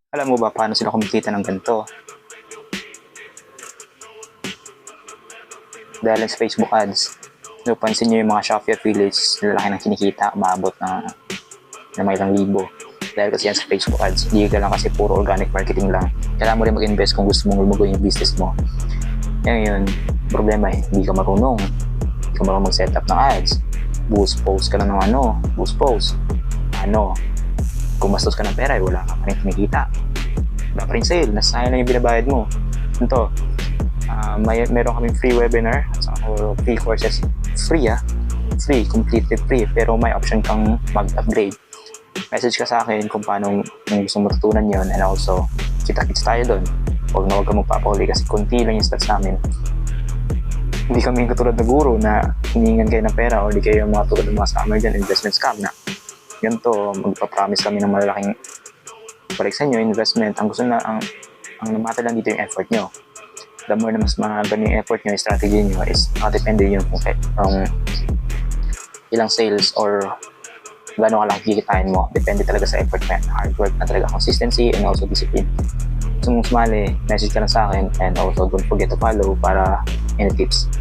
Alam mo ba paano sila kumikita ng ganito? Dahil sa Facebook ads. So, pansin nyo yung mga Shopee affiliates, lalaki ng kinikita, umabot na may ilang libo. Dahil kasi yan sa Facebook ads, hindi ka lang kasi puro organic marketing lang. Kailangan mo rin mag-invest kung gusto mong lumago yung business mo. Ngayon, problema hindi ka marunong. Hindi ka marunong mag-set up ng ads. Boost post ka lang ng boost post. Gumastos ka ng pera, wala ka pa rin kinikita. Wala pa rin sale, nasayang lang yung binabayad mo. Ito, meron kaming free webinar or free courses. Free, completely free, pero may option kang mag-upgrade. Message ka sa akin kung paano gusto matutunan yon, and also kita-kits tayo doon. Huwag ka magpapahuli kasi konti lang yung stats namin. Hindi kami katulad na guru na hiningan kayo ng pera o hindi kayo mga tulad ng mga scammer dyan, investment scam na ganito, magpa-promise kami ng malaking balik sa inyo, investment. Ang gusto na, ang namata lang dito yung effort nyo. The more na mas maganda yung effort nyo, yung strategy nyo is nakadepende yun kung ilang sales or gano'ng kalaki kikitain mo. Depende talaga sa effort mo yan. Hard work na talaga, consistency and also discipline. Gusto mong sumali, message ka lang sa akin, and also don't forget to follow para any tips.